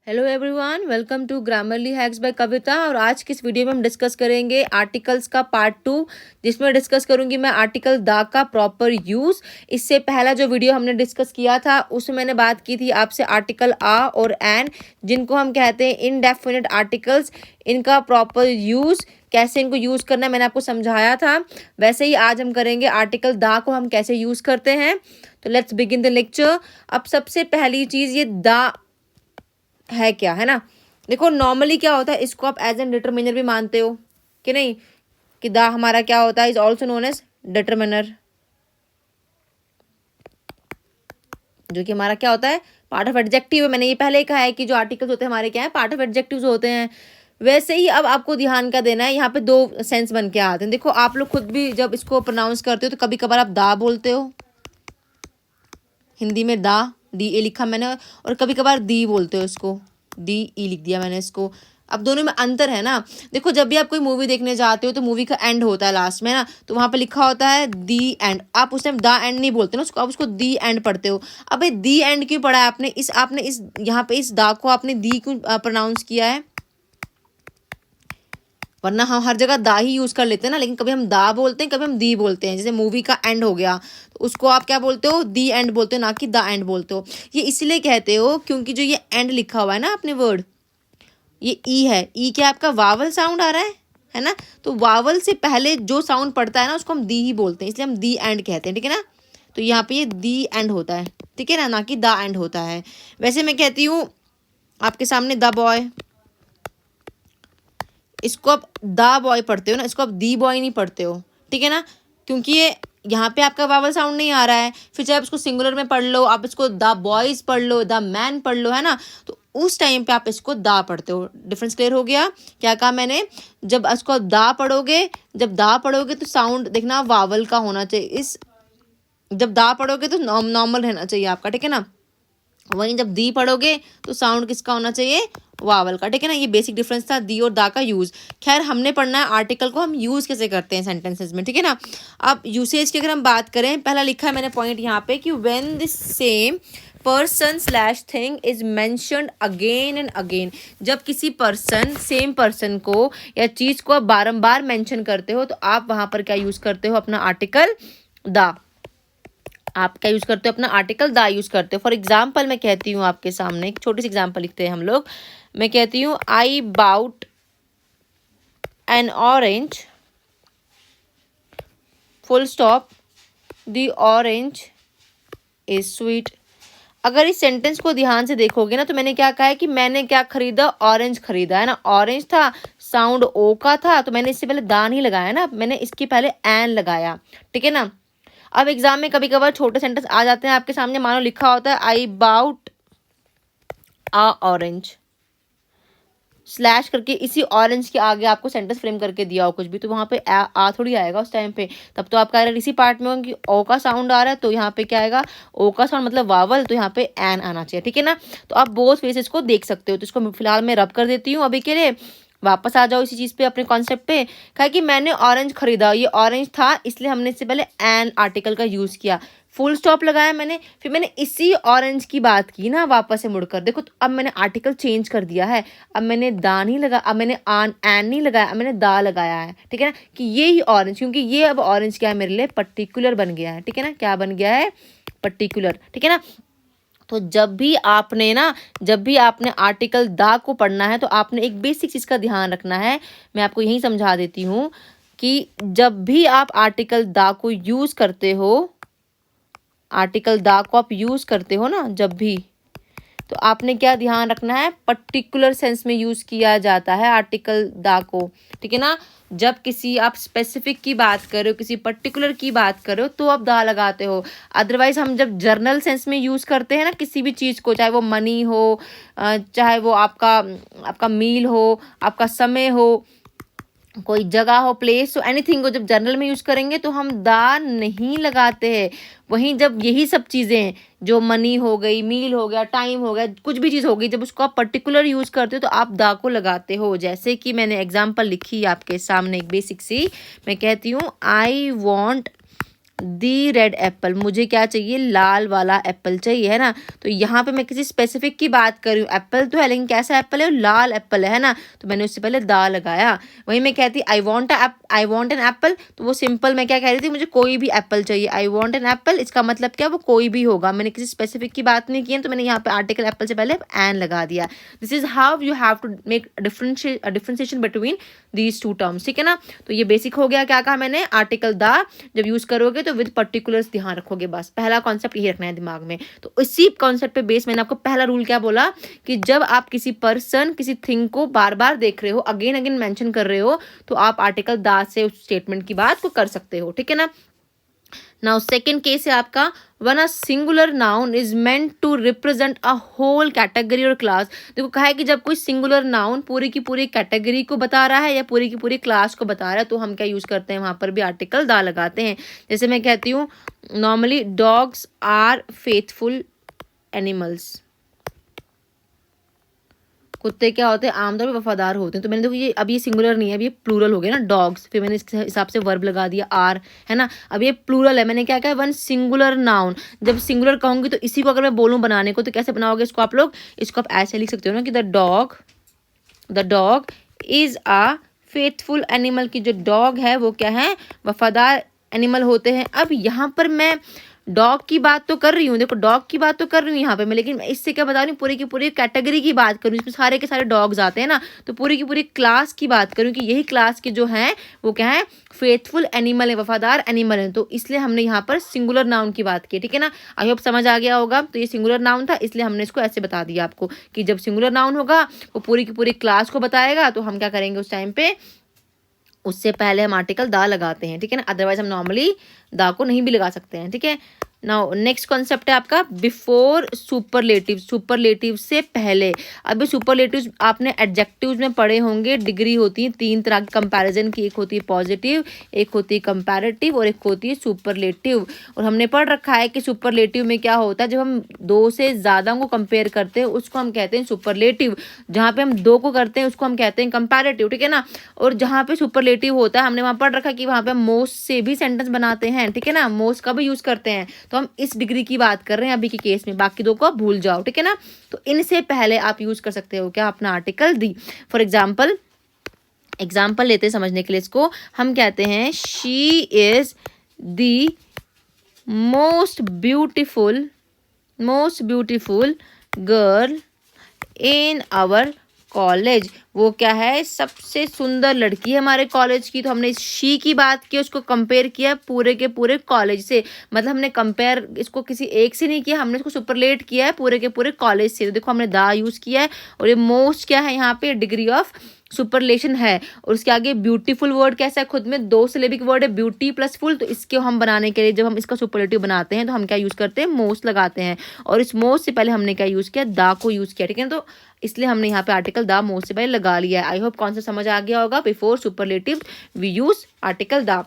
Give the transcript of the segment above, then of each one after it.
Hello everyone, welcome to Grammarly hacks by Kavita. और आज की इस वीडियो में हम डिस्कस करेंगे आर्टिकल्स का पार्ट 2, जिसमें डिस्कस करूंगी मैं आर्टिकल द का प्रॉपर यूज़। इससे पहला जो वीडियो हमने डिस्कस किया था उसमें मैंने बात की थी आपसे आर्टिकल आ और एन, जिनको हम कहते हैं इनडेफिनिट आर्टिकल्स। इनका प्रॉपर यूज़, कैसे इनको यूज़ करना है, मैंने आपको समझाया था। वैसे ही आज हम करेंगे आर्टिकल द को हम कैसे यूज़ करते हैं। तो लेट्स बिगिन द लेक्चर। अब सबसे पहली चीज़, ये द है क्या, है ना। देखो नॉर्मली क्या होता है, इसको आप एज एन डिटरमिनर भी मानते हो कि नहीं, कि द हमारा क्या होता है, is also known as determiner, जो कि हमारा क्या होता है, पार्ट ऑफ एडजेक्टिव है। मैंने ये पहले ही कहा है कि जो आर्टिकल्स होते हैं हमारे क्या है, पार्ट ऑफ एडजेक्टिव्स होते हैं। वैसे ही अब आपको ध्यान का देना है, यहाँ पे दो सेंस बन के आते हैं। देखो आप लोग खुद भी जब इसको प्रोनाउंस करते हो तो कभी कभार आप दा बोलते हो, हिंदी में दा, डी ए लिखा मैंने, और कभी कभार दी बोलते हो, इसको डी ई लिख दिया मैंने इसको। अब दोनों में अंतर है ना। देखो जब भी आप कोई मूवी देखने जाते हो तो मूवी का एंड होता है लास्ट में ना, तो वहाँ पे लिखा होता है दी एंड। आप उस टाइम द एंड नहीं बोलते ना उसको, आप उसको दी एंड पढ़ते हो। अब भाई दी एंड क्यों पढ़ा है आपने, आपने इस यहाँ पे इस दा को आपने दी क्यों प्रोनाउंस किया है। वरना हम हर जगह दा ही यूज़ कर लेते हैं ना, लेकिन कभी हम दा बोलते हैं, कभी हम दी बोलते हैं। जैसे मूवी का एंड हो गया तो उसको आप क्या बोलते हो, दी एंड बोलते हो, ना कि द एंड बोलते हो। ये इसलिए कहते हो क्योंकि जो ये एंड लिखा हुआ है ना अपने वर्ड, ये ई है। ई क्या आपका वावल साउंड आ रहा है ना। तो वावल से पहले जो साउंड पड़ता है ना उसको हम दी ही बोलते हैं, इसलिए हम दी एंड कहते हैं, ठीक है ना। तो यहाँ पे ये दी एंड होता है, ठीक है ना कि द एंड होता है। वैसे मैं कहती हूँ आपके सामने द बॉय, इसको आप द बॉय पढ़ते हो ना, इसको आप दी बॉय नहीं पढ़ते हो, ठीक है ना, क्योंकि ये यहाँ पे आपका वावल साउंड नहीं आ रहा है। फिर चाहे आप इसको सिंगुलर में पढ़ लो, आप इसको द बॉयज पढ़ लो, द मैन पढ़ लो, है ना, तो उस टाइम पे आप इसको दा पढ़ते हो। डिफरेंस क्लियर हो गया। क्या कहा मैंने, जब इसको दा पढ़ोगे, जब दा पढ़ोगे तो साउंड देखना वावल का होना चाहिए। जब दा पढ़ोगे तो नॉर्मल रहना चाहिए आपका, ठीक है ना। वहीं जब दी पढ़ोगे तो साउंड किसका होना चाहिए, वावल का, ठीक है ना। ये बेसिक डिफरेंस था दी और दा का यूज। खैर हमने पढ़ना है आर्टिकल को हम यूज कैसे करते हैं सेंटेंसेस में, ठीक है ना। अब यूसेज की अगर हम बात करें, पहला लिखा है मैंने पॉइंट यहाँ पे कि when the same person slash thing is mentioned again and again. जब किसी पर्सन, सेम पर्सन को या चीज को आप बारम्बार मैंशन करते हो तो आप वहां पर क्या यूज करते हो, अपना आर्टिकल दा। आप क्या यूज करते हो, अपना आर्टिकल दा यूज करते हो। फॉर एग्जाम्पल मैं कहती हूँ आपके सामने एक छोटी सी एग्जाम्पल लिखते हैं हम लोग। मैं कहती हूँ I bought an orange, full stop, the orange is sweet. अगर इस सेंटेंस को ध्यान से देखोगे ना तो मैंने क्या कहा है कि मैंने क्या खरीदा, ऑरेंज खरीदा, है ना। ऑरेंज था, साउंड ओ का था, तो मैंने इससे पहले दा नहीं लगाया ना, मैंने इसके पहले एन लगाया, ठीक है ना। अब एग्जाम में कभी कभार छोटे सेंटेंस आ जाते हैं आपके सामने, मानो लिखा होता है I bought a orange, slash करके इसी ऑरेंज के आगे आपको सेंटेंस फ्रेम करके दिया हो कुछ भी, तो वहाँ पे आ थोड़ी आएगा उस टाइम पे। तब तो आप कह रहे इसी पार्ट में हो कि ओ का साउंड आ रहा है, तो यहाँ पे क्या आएगा, ओ का साउंड मतलब वावल, तो यहाँ पे एन आना चाहिए, ठीक है ना। तो आप बोथ फेसेस को देख सकते हो। तो इसको फिलहाल मैं रब कर देती हूँ अभी के लिए। वापस आ जाओ इसी चीज़ पे, अपने कॉन्सेप्ट पे। कहा कि मैंने ऑरेंज खरीदा, ये ऑरेंज था इसलिए हमने इससे पहले एन आर्टिकल का यूज़ किया, फुल स्टॉप लगाया मैंने, फिर मैंने इसी ऑरेंज की बात की ना वापस से मुड़कर। देखो तो अब मैंने आर्टिकल चेंज कर दिया है, अब मैंने दा नहीं लगा, अब मैंने आन एन नहीं लगाया, अब मैंने दा लगाया है, ठीक है ना, कि ये ही ऑरेंज, क्योंकि ये अब ऑरेंज क्या है मेरे लिए, पर्टिकुलर बन गया है, ठीक है ना। क्या बन गया है, पर्टिकुलर, ठीक है ना। तो जब भी आपने आर्टिकल दा को पढ़ना है तो आपने एक बेसिक चीज़ का ध्यान रखना है। मैं आपको यही समझा देती हूँ कि जब भी आप आर्टिकल दा को यूज़ करते हो, आर्टिकल दा को आप यूज़ करते हो ना जब भी, तो आपने क्या ध्यान रखना है, पर्टिकुलर सेंस में यूज़ किया जाता है आर्टिकल दा को, ठीक है ना। जब किसी आप स्पेसिफिक की बात कर रहे हो, किसी पर्टिकुलर की बात कर रहे हो, तो आप दा लगाते हो। अदरवाइज हम जब जर्नल सेंस में यूज़ करते हैं ना किसी भी चीज़ को, चाहे वो मनी हो, चाहे वो आपका मील हो, आपका समय हो, कोई जगह हो, प्लेस हो, एनीथिंग हो, जब जनरल में यूज़ करेंगे तो हम दा नहीं लगाते हैं। वहीं जब यही सब चीज़ें जो मनी हो गई, मील हो गया, टाइम हो गया, कुछ भी चीज़ हो गई, जब उसको आप पर्टिकुलर यूज़ करते हो तो आप दा को लगाते हो। जैसे कि मैंने एग्जांपल लिखी आपके सामने एक बेसिक सी, मैं कहती हूँ I want the red Apple, मुझे क्या चाहिए, लाल वाला एप्पल चाहिए, है ना। तो यहाँ पे मैं किसी स्पेसिफिक की बात कर रही हूँ, एप्पल तो है लेकिन कैसा एप्पल है, लाल एप्पल है ना, तो मैंने उससे पहले दा लगाया। वहीं मैं कहती आई वॉन्ट एन एप्पल, तो वो सिंपल मैं क्या कह रही थी, मुझे कोई भी एप्पल चाहिए, आई वॉन्ट एन एप्पल, इसका मतलब क्या, वो कोई भी होगा, मैंने किसी स्पेसिफिक की बात नहीं की है, तो मैंने यहाँ पे आर्टिकल एप्पल से पहले एन लगा दिया। This is how you have to make differentiation between these two terms, ठीक है ना। तो ये बेसिक हो गया, क्या कहा मैंने, आर्टिकल दा जब यूज करोगे तो विद पर्टिकुलर्स ध्यान रखोगे, बस पहला कॉन्सेप्ट यही रखना है दिमाग में। तो इसी कॉन्सेप्ट पे बेस मैंने आपको पहला रूल क्या बोला कि जब आप किसी पर्सन किसी थिंग को बार बार देख रहे हो, अगेन अगेन मेंशन कर रहे हो, तो आप आर्टिकल दा से उस स्टेटमेंट की बात को कर सकते हो, ठीक है ना। नाउ सेकेंड केस है आपका, one a singular noun is meant to represent a whole category और क्लास। देखो कहा है कि जब कोई सिंगुलर नाउन पूरी की पूरी कैटेगरी को बता रहा है या पूरी की पूरी क्लास को बता रहा है, तो हम क्या यूज करते हैं, वहां पर भी आर्टिकल दा लगाते हैं। जैसे मैं कहती हूँ normally dogs are faithful animals, कुत्ते क्या होते हैं, आमतौर पर वफादार होते हैं। तो मैंने देखो ये अब ये सिंगुलर नहीं है, अब ये प्लूरल हो गया ना, डॉग्स, फिर मैंने इसके हिसाब से वर्ब लगा दिया आर, है ना। अब ये प्लूरल है, मैंने क्या कहा, वन सिंगुलर नाउन। जब सिंगुलर कहूंगी तो इसी को अगर मैं बोलूं बनाने को, तो कैसे बनाओगे इसको आप लोग, इसको आप ऐसे लिख सकते हो ना कि the dog is a faithful animal, की जो डॉग है वो क्या है, वफादार एनिमल होते हैं। अब यहाँ पर मैं डॉग की बात तो कर रही हूँ, देखो डॉग की बात तो कर रही हूँ यहाँ पे मैं, लेकिन इससे क्या बता रही हूँ, पूरी की पूरी कैटेगरी की बात करूँ, इसमें सारे के सारे डॉग्स आते हैं ना, तो पूरी की पूरी क्लास की बात करूँ कि यही क्लास के जो हैं वो क्या है, फेथफुल एनिमल है, वफादार एनिमल है। तो इसलिए हमने यहाँ पर सिंगुलर नाउन की बात की, ठीक है ना। आई होप समझ आ गया होगा। तो ये सिंगुलर नाउन था, इसलिए हमने इसको ऐसे बता दिया आपको कि जब सिंगुलर नाउन होगा वो पूरी की पूरी क्लास को बताएगा, तो हम क्या करेंगे उस टाइम पे, उससे पहले हम आर्टिकल दा लगाते हैं, ठीक है ना। अदरवाइज हम नॉर्मली दा को नहीं भी लगा सकते हैं, ठीक है। नाउ नेक्स्ट कॉन्सेप्ट है आपका बिफोर सुपरलेटिव, सुपरलेटिव से पहले। अभी सुपरलेटिव आपने एडजेक्टिव्स में पढ़े होंगे, डिग्री होती है तीन तरह की कंपैरिजन की, एक होती है पॉजिटिव, एक होती है कंपैरेटिव और एक होती है सुपरलेटिव। और हमने पढ़ रखा है कि सुपरलेटिव में क्या होता है, जब हम दो से ज़्यादा को कंपेयर करते हैं उसको हम कहते हैं सुपरलेटिव, जहाँ पे हम दो को करते हैं उसको हम कहते हैं कंपैरेटिव, ठीक है ना। और जहाँ पे सुपरलेटिव होता है हमने वहाँ पढ़ रखा है कि वहाँ पे मोस्ट से भी सेंटेंस बनाते हैं, ठीक है ना, मोस्ट का भी यूज़ करते हैं। तो हम इस डिग्री की बात कर रहे हैं अभी के केस में, बाकी दो को आप भूल जाओ, ठीक है ना। तो इनसे पहले आप यूज कर सकते हो क्या, अपना आर्टिकल दी। फॉर एग्जाम्पल लेते हैं समझने के लिए इसको, हम कहते हैं she is the most beautiful girl in our college. वो क्या है, सबसे सुंदर लड़की है हमारे कॉलेज की। तो हमने शी की बात की, उसको कंपेयर किया पूरे के पूरे कॉलेज से, मतलब हमने कंपेयर इसको किसी एक से नहीं किया, हमने इसको सुपरलेट किया है पूरे के पूरे कॉलेज से। तो देखो हमने दा यूज़ किया है, और ये मोस्ट क्या है यहाँ पे, डिग्री ऑफ सुपरलेशन है। और उसके आगे ब्यूटीफुल वर्ड कैसा है, खुद में दो सिलेबिक वर्ड है, ब्यूटी प्लस फुल। तो इसके हम बनाने के लिए जब हम इसका सुपरलेटिव बनाते हैं तो हम क्या यूज़ करते हैं, मोस्ट लगाते हैं। और इस मोस्ट से पहले हमने क्या यूज़ किया, दा को यूज़ किया, ठीक है ना। तो इसलिए हमने यहाँ पे आर्टिकल दा मोस्ट से पहले लगा लिया है। आई होप कॉन्सेप्ट समझ आ गया होगा। Before superlative we use article the.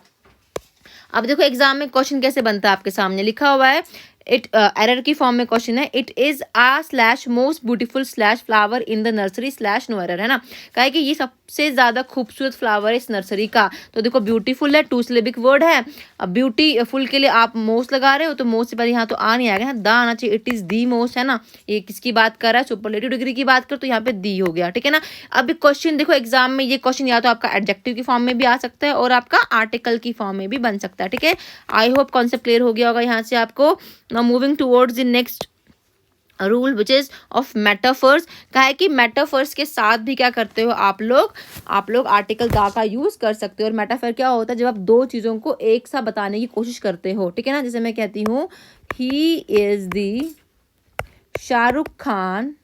अब देखो एग्जाम में क्वेश्चन कैसे बनता है, आपके सामने लिखा हुआ है, इट एरर की फॉर्म में क्वेश्चन है, it is a slash most beautiful slash flower in the nursery slash no error, है ना। कहा है कि ये सबसे ज्यादा खूबसूरत फ्लावर है इस नर्सरी का। तो देखो ब्यूटीफुल है, टू सिलेबिक वर्ड है। अब ब्यूटीफुल के लिए आप मोस्ट लगा रहे हो, तो मोस्ट से पहले यहाँ तो आ नहीं आएगा, द आना चाहिए, इट इज दी मोस्ट, है ना। ये किसकी बात कर रहा है, सुपरलेटिव डिग्री की बात कर, तो यहाँ पे दी हो गया, ठीक है ना। अब क्वेश्चन देखो एग्जाम में, ये क्वेश्चन या तो आपका एडजेक्टिव की फॉर्म में भी आ सकता है और आपका आर्टिकल की फॉर्म में भी बन सकता है, ठीक है। आई होप कॉन्सेप्ट क्लियर हो गया होगा यहाँ से आपको। Now moving towards the next rule which is of metaphors. कहा है कि मेटाफर्स के साथ भी क्या करते हो आप लोग आर्टिकल दा का यूज कर सकते हो। और मेटाफर क्या होता है, जब आप दो चीजों को एक साथ बताने की कोशिश करते हो, ठीक है ना। जैसे मैं कहती हूँ he is the Shahrukh Khan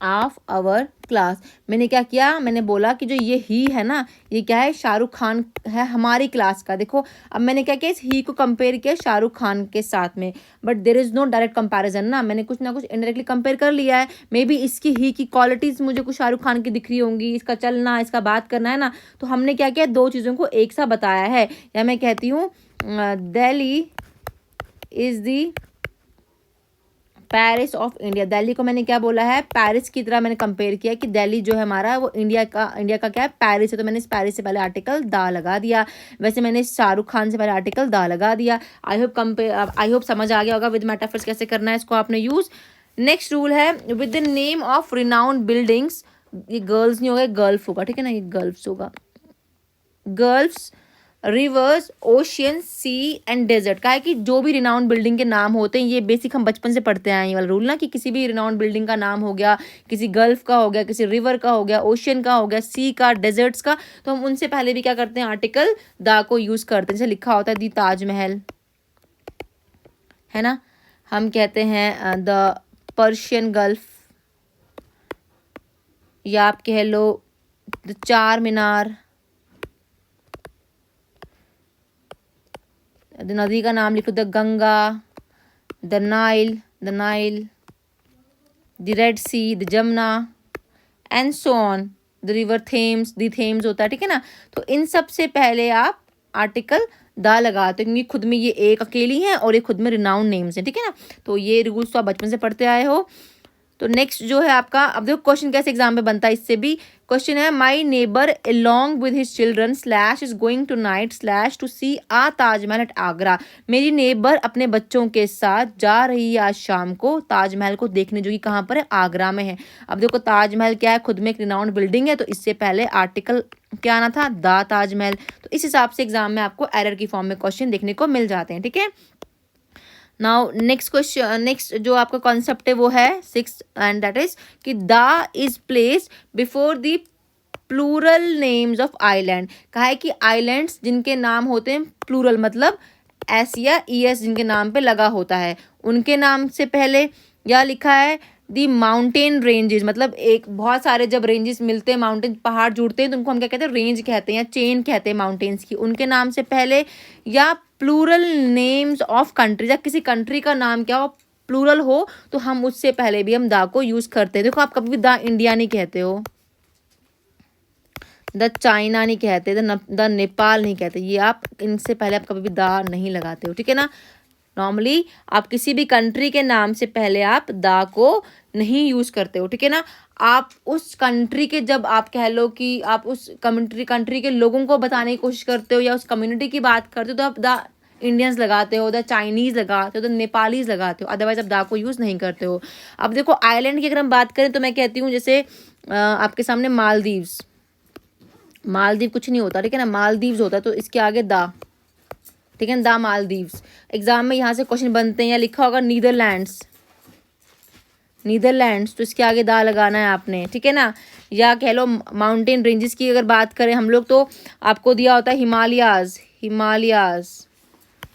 of our class. मैंने क्या किया, मैंने बोला कि जो ये ही है ना, ये क्या है, शाहरुख खान है हमारी क्लास का। देखो अब मैंने क्या किया, इस ही को कंपेयर किया शाहरुख खान के साथ में, but there is no direct comparison ना, मैंने कुछ ना कुछ इनडायरेक्टली कंपेयर कर लिया है। मे बी इसकी ही की क्वालिटीज मुझे कुछ शाहरुख खान की दिख रही होंगी, इसका चलना, इसका बात करना, है ना। तो हमने क्या किया, दो चीज़ों को एक साथ बताया है। या मैं कहती हूँ Delhi is the Paris of India, Delhi को मैंने क्या बोला है, पेरिस की तरह मैंने कंपेयर किया कि दिल्ली जो है हमारा वो इंडिया का क्या है, पेरिस है, तो मैंने इस पेरिस से पहले आर्टिकल दा लगा दिया। वैसे मैंने शाहरुख खान से पहले आर्टिकल दा लगा दिया। आई होप समझ आ गया होगा विद मेटाफर्स कैसे करना है इसको आपने यूज। नेक्स्ट रूल है with the name of renowned buildings, ये गर्ल्स नहीं होगा, गल्फ होगा, ठीक है ना, ये गल्फ्स होगा, gulfs, rivers, ocean, sea and desert. का है कि जो भी रिनाउंड बिल्डिंग के नाम होते हैं, ये बेसिक हम बचपन से पढ़ते आए हैं ये वाला रूल ना, कि किसी भी रिनाउंड बिल्डिंग का नाम हो गया, किसी गल्फ का हो गया, किसी रिवर का हो गया, ओशियन का हो गया, सी का, डेजर्ट्स का, तो हम उनसे पहले भी क्या करते हैं, आर्टिकल दा को यूज करते हैं। जैसे लिखा होता है दी ताजमहल, है ना, हम कहते हैं द पर्शियन गल्फ, या आप कह लो द चार मीनार, नदी का नाम लिखो the Ganga, the Nile, the Red Sea, the Jamuna and so on, the river Thames, the Thames होता है, ठीक है ना। तो इन सब से पहले आप आर्टिकल दा लगाते हो, क्योंकि खुद में ये एक अकेली है और ये खुद में रिनाउंड नेम्स हैं, ठीक है ना। तो ये रूल्स तो आप बचपन से पढ़ते आए हो। तो नेक्स्ट जो है आपका, अब देखो क्वेश्चन कैसे एग्जाम में बनता है, इससे भी क्वेश्चन है, my neighbour along with his children slash is going tonight slash to see a Taj Mahal at Agra. मेरी नेबर अपने बच्चों के साथ जा रही है आज शाम को ताजमहल को देखने, जो कि कहाँ पर है, आगरा में है। अब देखो ताजमहल क्या है, खुद में एक रिनाउंड बिल्डिंग है, तो इससे पहले आर्टिकल क्या आना था, दा ताजमहल। तो इस हिसाब से एग्जाम में आपको एरर की फॉर्म में क्वेश्चन देखने को मिल जाते हैं, ठीक है। नाउ नेक्स्ट क्वेश्चन, नेक्स्ट जो आपका कॉन्सेप्ट है वो है 6 एंड दैट इज कि the is placed before the plural names of island. कहा है कि आइलैंड्स जिनके नाम होते हैं प्लूरल, मतलब एस या ई एस जिनके नाम पे लगा होता है, उनके नाम से पहले, या लिखा है दी माउंटेन रेंजेस, मतलब एक बहुत सारे जब रेंजेस मिलते हैं, माउंटेन पहाड़ जुड़ते हैं, तो उनको हम क्या कहते हैं, रेंज कहते हैं या चेन कहते हैं माउंटेन्स की, उनके नाम से पहले, या प्लूरल नेम्स ऑफ कंट्री, या किसी कंट्री का नाम क्या हो प्लूरल हो तो हम उससे पहले भी हम दा को यूज करते हैं। देखो आप कभी भी द इंडिया नहीं कहते हो, द चाइना नहीं कहते, द नेपाल नहीं कहते, ये आप इनसे पहले आप कभी भी दा नहीं लगाते हो, ठीक है ना। नॉर्मली आप किसी भी कंट्री के नाम से पहले आप दा को नहीं यूज करते हो, ठीक है ना। आप उस कंट्री के, जब आप कह लो कि आप उस कंट्री के लोगों को बताने की कोशिश करते हो या उस कम्युनिटी की बात करते हो, तो आप द इंडियंस लगाते हो, द चाइनीज लगाते हो, द नेपालीज लगाते हो, अदरवाइज आप दा को यूज नहीं करते हो। अब देखो आइलैंड की अगर हम बात करें तो मैं कहती हूँ जैसे आपके सामने मालदीव्स, मालदीव कुछ नहीं होता, ठीक है ना, मालदीव्स होता है, तो इसके आगे दा, ठीक है ना, दा मालदीव्स। एग्जाम में यहाँ से क्वेश्चन बनते हैं, या लिखा होगा नीदरलैंड्स, नीदरलैंड्स, तो इसके आगे दा लगाना है आपने, ठीक है ना। या कह लो माउंटेन रेंजेस की अगर बात करें हम लोग, तो आपको दिया होता है हिमालयाज, हिमालयाज,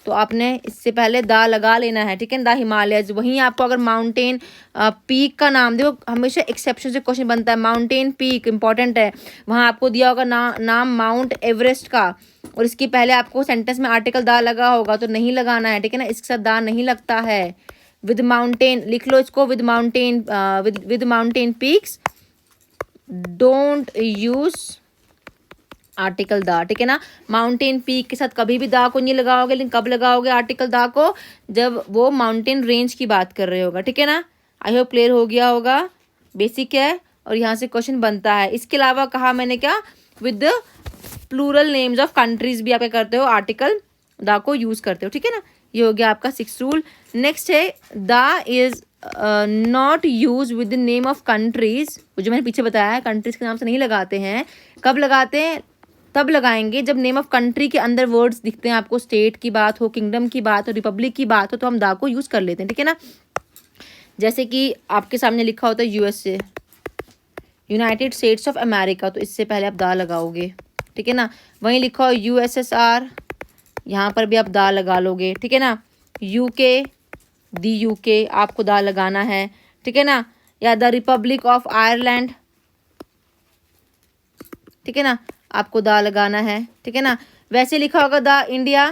तो आपने इससे पहले दा लगा लेना है, ठीक है, दा हिमालयज। वहीं आपको अगर माउंटेन पीक का नाम, देखो हमेशा एक्सेप्शन से क्वेश्चन बनता है, माउंटेन पीक इंपॉर्टेंट है, वहाँ आपको दिया होगा नाम माउंट एवरेस्ट का, और इसके पहले आपको सेंटेंस में आर्टिकल दा लगा होगा, तो नहीं लगाना है, ठीक है ना, इसके साथ दा नहीं लगता है। विद माउंटेन लिख लो इसको, with mountain peaks don't use article the, ठीक है ना। माउंटेन पीक के साथ कभी भी दा को नहीं लगाओगे, लेकिन कब लगाओगे आर्टिकल दा को, जब वो माउंटेन रेंज की बात कर रहे होगा, ठीक है ना। आई होप क्लियर हो गया होगा, बेसिक है और यहाँ से क्वेश्चन बनता है। इसके अलावा कहा मैंने क्या, with plural names of countries भी आप क्या करते हो, आर्टिकल दा को यूज करते हो, ठीक है ना। ये हो गया आपका 6th रूल। नेक्स्ट है दा is not use with the name of countries, जो मैंने पीछे बताया है, कंट्रीज के नाम से नहीं लगाते हैं। कब लगाते हैं, तब लगाएंगे जब नेम ऑफ कंट्री के अंदर वर्ड्स दिखते हैं आपको, स्टेट की बात हो, किंगडम की बात हो, रिपब्लिक की बात हो, तो हम दा को यूज कर लेते हैं, ठीक है ना। जैसे कि आपके सामने लिखा होता है USA, United states of America, तो इससे पहले आप दा लगाओगे, ठीक है ना। वहीं लिखा हो यूएसएसआर, यहाँ पर भी आप दा लगा लोगे, ठीक है ना। यूके, दी यूके आपको दा लगाना है, ठीक है ना। या द रिपब्लिक ऑफ आयरलैंड, ठीक है ना, आपको दा लगाना है, ठीक है ना। वैसे लिखा होगा द इंडिया,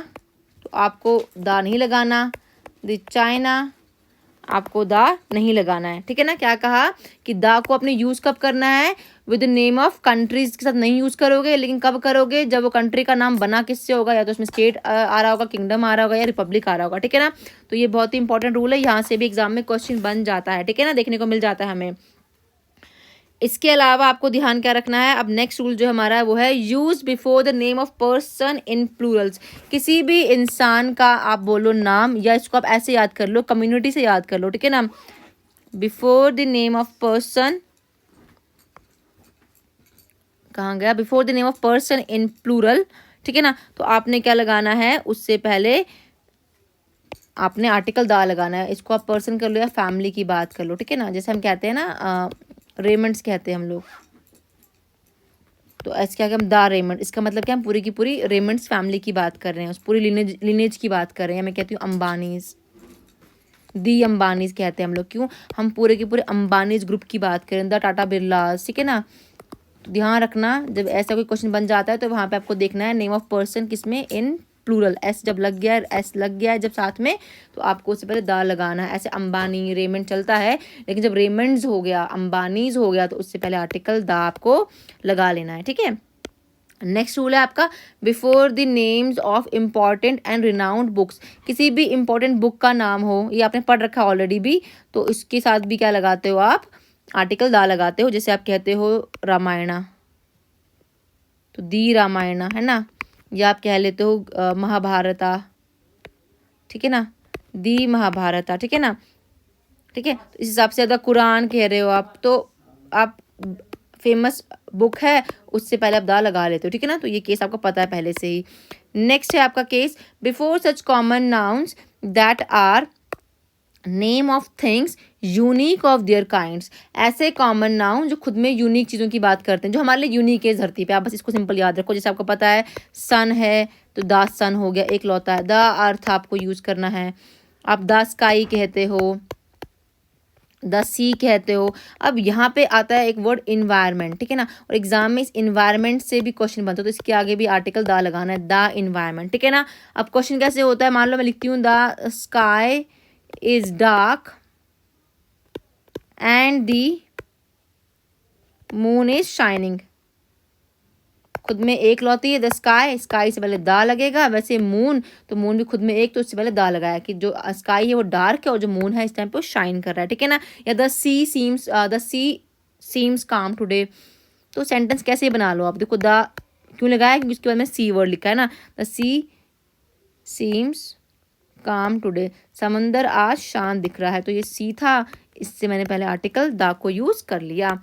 तो आपको दा नहीं लगाना। द चाइना आपको दा नहीं लगाना है, ठीक है ना। क्या कहा कि दा को अपने यूज़ कब करना है, विद नेम ऑफ कंट्रीज के साथ नहीं यूज़ करोगे, लेकिन कब करोगे, जब वो कंट्री का नाम बना किससे होगा, या तो उसमें स्टेट आ रहा होगा, किंगडम आ रहा होगा, या रिपब्लिक आ रहा होगा, ठीक है ना। तो ये बहुत ही इंपॉर्टेंट रूल है, यहाँ से भी एग्जाम में क्वेश्चन बन जाता है, ठीक है ना, देखने को मिल जाता है हमें। इसके अलावा आपको ध्यान क्या रखना है, अब नेक्स्ट रूल जो हमारा है वो है use before the name of person in Plurals. किसी भी इंसान का आप बोलो नाम, या इसको आप ऐसे याद कर लो, कम्युनिटी से याद कर लो, ठीक है ना। Before the name of person, कहाँ गया, before the name of person in plural, ठीक है ना। तो आपने क्या लगाना है, उससे पहले आपने आर्टिकल दा लगाना है। इसको आप पर्सन कर लो या फैमिली की बात कर लो, ठीक है ना। जैसे हम कहते हैं ना रेमंड्स कहते हैं हम लोग, तो ऐसे क्या हम दा रेमंड, इसका मतलब क्या, हम पूरी की पूरी रेमंड्स फैमिली की बात कर रहे हैं, उस पूरी लिनेज की बात कर रहे हैं। मैं कहती हूँ अंबानीज, दी अंबानीज कहते हैं हम लोग, क्यों, हम पूरे के पूरे अंबानीज ग्रुप की बात करें, द टाटा बिरलास, ठीक है ना। तो ध्यान रखना जब ऐसा कोई क्वेश्चन बन जाता है तो वहाँ पे आपको देखना है नेम ऑफ पर्सन किसमें, इन प्लूरल, एस जब लग गया है, एस लग गया है जब साथ में, तो आपको उससे पहले दा लगाना है। ऐसे अंबानी रेमंड चलता है, लेकिन जब रेमंड्स हो गया, अंबानीज हो गया, तो उससे पहले आर्टिकल दा आपको लगा लेना है, ठीक है। नेक्स्ट रूल है आपका, before the names of important and renowned books. किसी भी इम्पॉर्टेंट बुक का नाम हो, ये आपने पढ़ रखा ऑलरेडी भी, तो इसके साथ भी क्या लगाते हो आप, आर्टिकल दा लगाते हो। जैसे आप कहते हो रामायणा, तो दी रामायणा, है ना, या आप कह लेते हो महाभारता, ठीक है ना, दी महाभारता, ठीक है ना, ठीक है। तो इस हिसाब से अगर कुरान कह रहे हो आप, तो आप फेमस बुक है, उससे पहले आप दा लगा लेते हो, ठीक है ना। तो ये केस आपको पता है पहले से ही। नेक्स्ट है आपका case, before such common nouns that are name of things unique of their kinds. ऐसे कॉमन नाउन जो खुद में यूनिक चीज़ों की बात करते हैं, जो हमारे लिए यूनिक है धरती पे, आप बस इसको सिंपल याद रखो। जैसे आपको पता है सन है, तो द सन हो गया, एक लौता है। द अर्थ आपको यूज़ करना है, आप द स्काई कहते हो, द सी कहते हो। अब यहाँ पे आता है एक वर्ड इन्वायरमेंट, ठीक है ना, और एग्जाम में इस इन्वायरमेंट से भी क्वेश्चन बनता है, तो इसके आगे भी आर्टिकल दा लगाना है, द इन्वायरमेंट, ठीक है ना। अब क्वेश्चन कैसे होता है, मान लो मैं लिखती हूँ the sky is dark and the moon is shining. खुद में एक लौती है द स्काई, स्काई से पहले दा लगेगा। वैसे मून, तो मून भी खुद में एक, तो उससे पहले दा लगाया कि जो स्काई है वो डार्क है और जो मून है इस टाइम पे वो शाइन कर रहा है, ठीक है ना। या द सी सीम्स काम टुडे, तो सेंटेंस कैसे बना लो आप, देखो द क्यों लगाया, क्योंकि उसके बाद में सी वर्ड लिखा है ना, द सी सीम्स काम टुडे, समंदर आज शांत दिख रहा है, तो ये सी था, इससे मैंने पहले आर्टिकल दा को यूज कर लिया।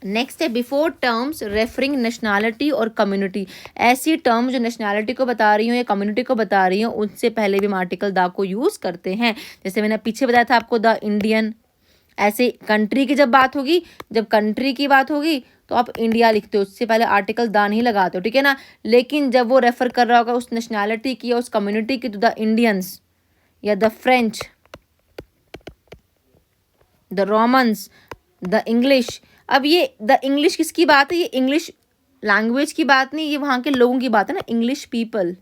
नेक्स्ट है बिफोर टर्म्स रेफरिंग नेशनैलिटी और कम्युनिटी। ऐसी टर्म जो नेशनैलिटी को बता रही हूँ या कम्युनिटी को बता रही हूँ, उनसे पहले भी हम आर्टिकल दा को यूज़ करते हैं। जैसे मैंने पीछे बताया था आपको द इंडियन, ऐसे कंट्री की जब बात होगी, जब कंट्री की बात होगी तो आप इंडिया लिखते हो, उससे पहले आर्टिकल दा नहीं लगाते हो, ठीक है ना। लेकिन जब वो रेफर कर रहा होगा उस नेशनैलिटी की या उस कम्युनिटी की, तो द इंडियंस या the French, the Romans, the English. अब ये द इंग्लिश किसकी बात है, ये इंग्लिश लैंग्वेज की बात नहीं, ये वहाँ के लोगों की बात है ना, इंग्लिश पीपल,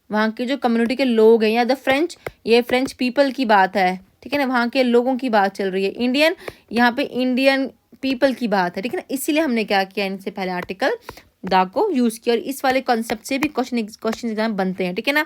वहाँ के जो कम्युनिटी के लोग हैं। या द फ्रेंच, ये फ्रेंच पीपल की बात है, ठीक है ना, वहाँ के लोगों की बात चल रही है। इंडियन, यहाँ पे इंडियन पीपल की बात है, ठीक है ना। इसीलिए हमने क्या किया, इनसे पहले आर्टिकल दा को यूज़ किया, और इस वाले कॉन्सेप्ट से भी क्वेश्चन एग्जाम बनते हैं, ठीक है ना।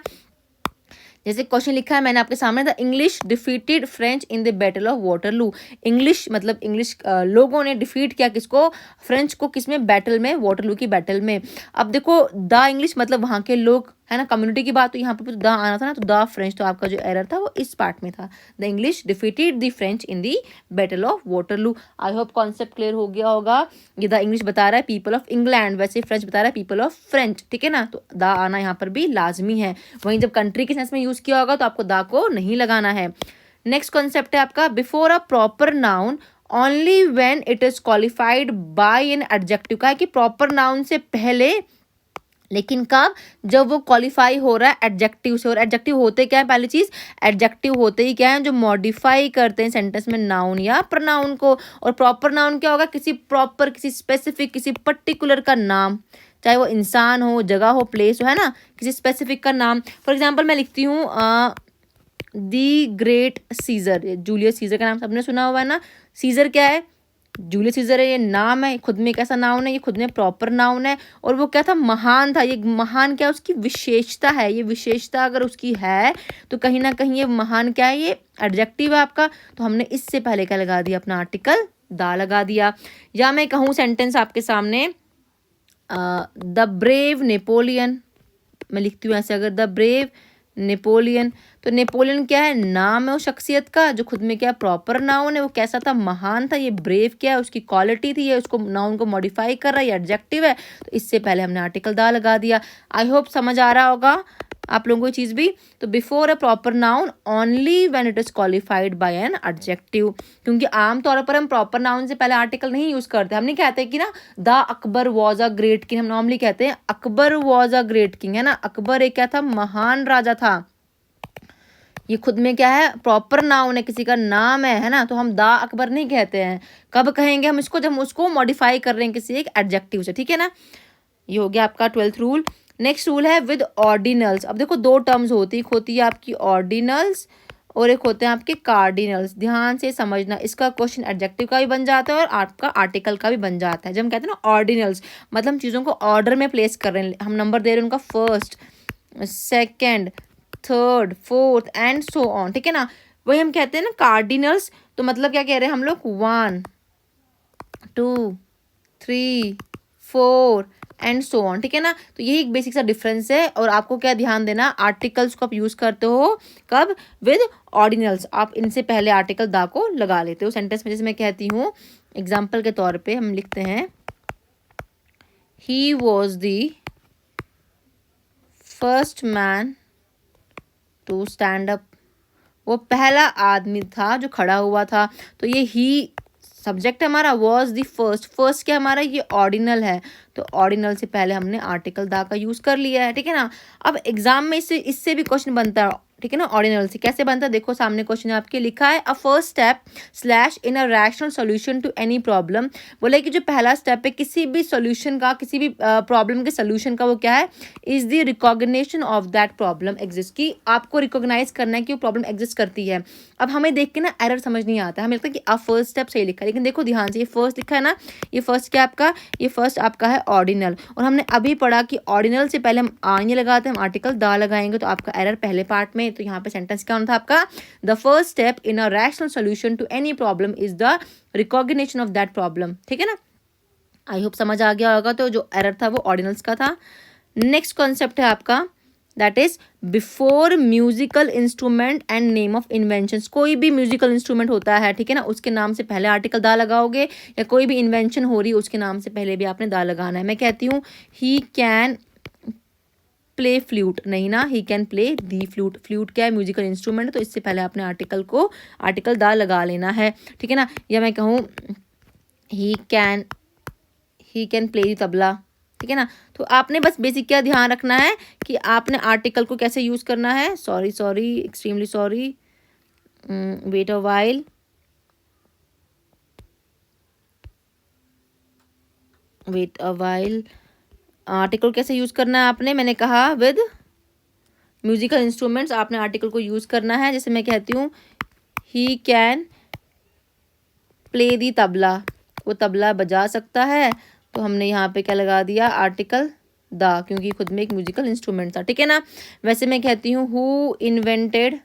जैसे क्वेश्चन लिखा है मैंने आपके सामने, the English defeated French in the battle of Waterloo. English मतलब इंग्लिश लोगों ने डिफीट किया किसको, फ्रेंच को, किसमें, बैटल में, वाटरलू की बैटल में। अब देखो द इंग्लिश मतलब वहाँ के लोग, है ना, कम्युनिटी की बात, तो यहाँ पे तो द आना था ना, तो द फ्रेंच, तो आपका जो एरर था वो इस पार्ट में था, the English defeated the French in the battle of Waterloo. I hope concept clear हो गया होगा। ये द इंग्लिश बता रहा है पीपल ऑफ इंग्लैंड, वैसे फ्रेंच बता रहा है पीपल ऑफ फ्रेंच, ठीक है ना। तो द आना यहाँ पर भी लाजमी है। वहीं जब कंट्री के सेंस में यूज किया होगा तो आपको द को नहीं लगाना है। नेक्स्ट कॉन्सेप्ट है आपका before a proper noun only when it is qualified by an adjective. का है कि प्रॉपर नाउन से पहले, लेकिन कब, जब वो क्वालिफाई हो रहा है एडजेक्टिव से। और एडजेक्टिव होते क्या है, पहली चीज एडजेक्टिव होते ही क्या है, जो मॉडिफाई करते हैं सेंटेंस में नाउन या प्रोनाउन को। और प्रॉपर नाउन क्या होगा, किसी प्रॉपर, किसी स्पेसिफिक, किसी पर्टिकुलर का नाम, चाहे वो इंसान हो, जगह हो, प्लेस हो, है ना, किसी स्पेसिफिक का नाम। फॉर एग्जाम्पल मैं लिखती हूँ the great Caesar, Julius Caesar का नाम सबने सुना हुआ है ना। सीजर क्या है, जूलियस सीजर है, ये नाम है, खुद में कैसा नाउन है, ये खुद में प्रॉपर नाउन है। और वो क्या था, महान था। ये महान क्या, उसकी विशेषता है, ये विशेषता अगर उसकी है तो कहीं ना कहीं ये महान क्या है, ये एडजेक्टिव है आपका। तो हमने इससे पहले क्या लगा दिया, अपना आर्टिकल दा लगा दिया। या मैं कहूँ सेंटेंस आपके सामने, द ब्रेव नेपोलियन, मैं लिखती हूँ ऐसे, अगर द ब्रेव नेपोलियन, तो नेपोलियन क्या है, नाम है उस शख्सियत का जो खुद में क्या प्रॉपर नाउन है। वो कैसा था, महान था। ये ब्रेव क्या है, उसकी क्वालिटी थी, ये उसको नाउन को मॉडिफाई कर रहा है, ये एडजेक्टिव है। तो इससे पहले हमने आर्टिकल दा लगा दिया। आई होप समझ आ रहा होगा आप लोगों को ये चीज़ भी। तो before a proper noun only when it is qualified by an adjective, क्योंकि आमतौर पर हम प्रॉपर नाउन से पहले आर्टिकल नहीं यूज करते। हम नहीं कहते कि ना the Akbar was a great king, हम नॉर्मली कहते हैं Akbar was a great king, है ना। अकबर एक क्या था, महान राजा था। ये खुद में क्या है, प्रॉपर नाउन है, किसी का नाम है ना। तो हम दा अकबर नहीं कहते हैं। कब कहेंगे हम इसको, जब हम उसको मॉडिफाई कर रहे हैं किसी एक एडजेक्टिव से, ठीक है ना। ये हो गया आपका 12th रूल। नेक्स्ट रूल है विद ऑर्डिनल्स। अब देखो दो टर्म्स होती, एक होती है आपकी ऑर्डिनल्स और एक होते हैं आपके कार्डिनल्स। ध्यान से समझना, इसका क्वेश्चन एडजेक्टिव का भी बन जाता है और आपका आर्टिकल का भी बन जाता है। जब हम कहते हैं ना ऑर्डिनल्स, मतलब हम चीज़ों को ऑर्डर में प्लेस कर रहे हैं, हम नंबर दे रहे हैं उनका first, second, third, fourth and so on, ठीक है ना। वही हम कहते हैं ना कार्डिनल्स, तो मतलब क्या कह रहे हैं हम लोग, 1 2 3 4 एंड सो ऑन, ठीक है ना। तो यही एक बेसिक सा डिफरेंस है। और आपको क्या ध्यान देना, आर्टिकल्स को आप यूज करते हो कब, विद ऑर्डिनल्स। आप इनसे पहले आर्टिकल दा को लगा लेते हो सेंटेंस में। जैसे मैं कहती हूँ एग्जाम्पल के तौर पे हम लिखते हैं, he was the first man to stand up, वो पहला आदमी था जो खड़ा हुआ था। तो ये ही सब्जेक्ट हमारा, वॉज द फर्स्ट, फर्स्ट क्या हमारा, ये ऑर्डिनल है। तो ऑर्डिनल से पहले हमने आर्टिकल दा का यूज कर लिया है, ठीक है ना। अब एग्जाम में इससे भी क्वेश्चन बनता है, ठीक है ना। ऑर्डिनल से कैसे बनता है, देखो सामने क्वेश्चन आपके लिखा है, a first step slash in a rational solution to any problem. बोले कि जो पहला स्टेप है किसी भी सॉल्यूशन का, किसी भी प्रॉब्लम के सॉल्यूशन का, वो क्या है, is the recognition of that problem exist, की आपको रिकॉग्नाइज करना है कि वो प्रॉब्लम एग्जिस्ट करती है। अब हमें देख के ना एरर समझ नहीं आता, हमें लगता है कि अ फर्स्ट स्टेप सही लिखा है, लेकिन देखो ध्यान से, ये फर्स्ट लिखा है ना, ये फर्स्ट क्या आपका, ये फर्स्ट आपका है ऑर्डिनल। और हमने अभी पढ़ा कि ऑर्डिनल से पहले हम आने लगाते हैं, हम आर्टिकल दा लगाएंगे, तो आपका एरर पहले पार्ट में। तो यहाँ पे सेंटेंस क्या होना था आपका, the first step in a rational solution to any problem is the recognition of that problem, ठीक है ना। आई होप समझ आ गया होगा। तो जो एरर था वो ऑर्डिनल्स का था। नेक्स्ट कॉन्सेप्ट है आपका, that is before musical instrument and name of invention. कोई भी म्यूजिकल इंस्ट्रूमेंट होता है, ठीक है ना, उसके नाम से पहले आर्टिकल दा लगाओगे, या कोई भी इन्वेंशन हो रही है उसके नाम से पहले भी आपने दा लगाना है। मैं कहती हूँ ही कैन प्ले फ्लूट, नहीं ना, ही can play the flute. Flute क्या है, म्यूजिकल इंस्ट्रूमेंट, तो इससे पहले आपने आर्टिकल दा लगा लेना है, ठीक है ना। या मैं कहूँ ही कैन प्ले दी तबला, ठीक है ना। तो आपने बस बेसिक क्या ध्यान रखना है कि आपने आर्टिकल को कैसे यूज करना है। Sorry extremely sorry, wait a while, article कैसे यूज करना है आपने, मैंने कहा विद म्यूजिकल इंस्ट्रूमेंट्स आपने आर्टिकल को यूज करना है। जैसे मैं कहती हूँ he can play the tabla, वो तबला बजा सकता है, तो हमने यहाँ पे क्या लगा दिया, आर्टिकल दा, क्योंकि खुद में एक म्यूजिकल इंस्ट्रूमेंट था, ठीक है ना। वैसे मैं कहती हूँ हु इन्वेंटेड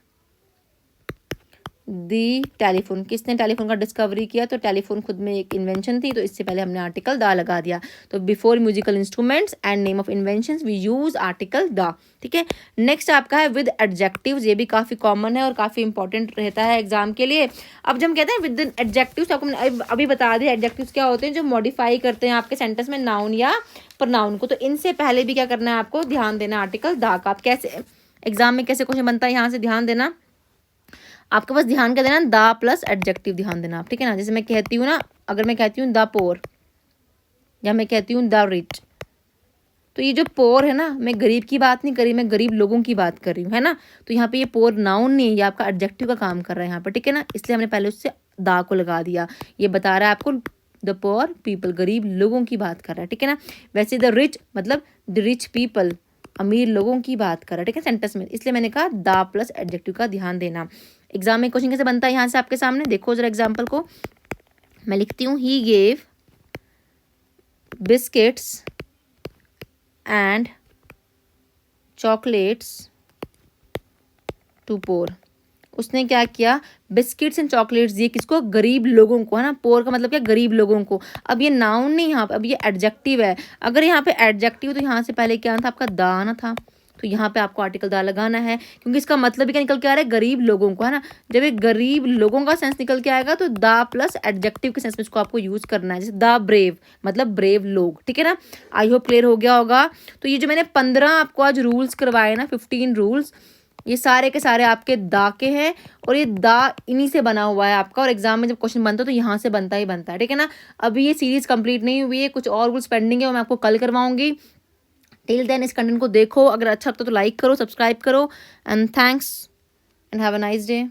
दी टेलीफोन, किसने टेलीफोन का डिस्कवरी किया, तो टेलीफोन खुद में एक इन्वेंशन थी, तो इससे पहले हमने आर्टिकल दा लगा दिया। तो before musical instruments and name of inventions we use article the, ठीक है। नेक्स्ट आपका है विद एडजेक्टिव्स, ये भी काफ़ी कॉमन है और काफ़ी इंपॉर्टेंट रहता है एग्जाम के लिए। अब जब हम कहते हैं विद एडजेक्टिव्स, आपको मैंने अभी बता दिया एडजेक्टिव्स क्या होते हैं, जो मॉडिफाई करते हैं आपके सेंटेंस में नाउन या प्रोनाउन को। तो इनसे पहले भी क्या करना है, आपको ध्यान देना आर्टिकल दा का। आप कैसे एग्जाम में कैसे क्वेश्चन बनता है, यहाँ से ध्यान देना, आपके पास ध्यान क्या देना, दा प्लस एडजेक्टिव ध्यान देना आप, ठीक है ना। जैसे मैं कहती हूँ ना, अगर मैं कहती हूँ द पोर, या मैं कहती हूँ द रिच, तो ये जो पोर है ना, मैं गरीब की बात नहीं कर रही, मैं गरीब लोगों की बात कर रही हूँ, है ना। तो यहाँ पे ये पोर नाउन नहीं है, ये आपका एडजेक्टिव का काम कर रहा है यहाँ पर, ठीक है ना। इसलिए हमने पहले उससे दा को लगा दिया। ये बता रहा है आपको द पोर पीपल, गरीब लोगों की बात कर रहा है, ठीक है ना। वैसे द रिच मतलब द रिच पीपल, अमीर लोगों की बात कर रहा है, ठीक है, सेंटेंस में, इसलिए मैंने कहा द प्लस एडजेक्टिव का ध्यान देना। एग्जाम में क्वेश्चन कैसे बनता है यहाँ से आपके सामने देखो जरा एग्जाम्पल को। मैं लिखती हूँ he gave biscuits and chocolates to poor. उसने क्या किया, बिस्किट्स एंड चॉकलेट्स दिए किसको, गरीब लोगों को, है ना। पोर का मतलब क्या, गरीब लोगों को। अब ये नाउन नहीं यहाँ पे, अब ये एडजेक्टिव है। अगर यहाँ पे एडजेक्टिव तो यहाँ से पहले क्या था, आपका दा आना था, तो यहाँ पे आपको आर्टिकल दा लगाना है, क्योंकि इसका मतलब भी क्या निकल के आ रहा है, गरीब लोगों को, है ना। जब ये गरीब लोगों का सेंस निकल के आएगा तो दा प्लस एडजेक्टिव के सेंस में इसको आपको यूज करना है। जैसे द ब्रेव मतलब ब्रेव लोग, ठीक है ना। आई होप क्लियर हो गया होगा। तो ये जो मैंने 15 आपको आज रूल्स करवाए ना, 15 रूल्स, ये सारे के सारे आपके दा के हैं, और ये दा इन्हीं से बना हुआ है आपका, और एग्जाम में जब क्वेश्चन बनता है तो यहाँ से बनता ही बनता है, ठीक है ना। अभी ये सीरीज कंप्लीट नहीं हुई है, कुछ और रूल्स पेंडिंग है, वो मैं आपको कल करवाऊंगी। टिल देन इस कंटेंट को देखो, अगर अच्छा लगता तो लाइक करो, सब्सक्राइब करो, and thanks and have a nice day.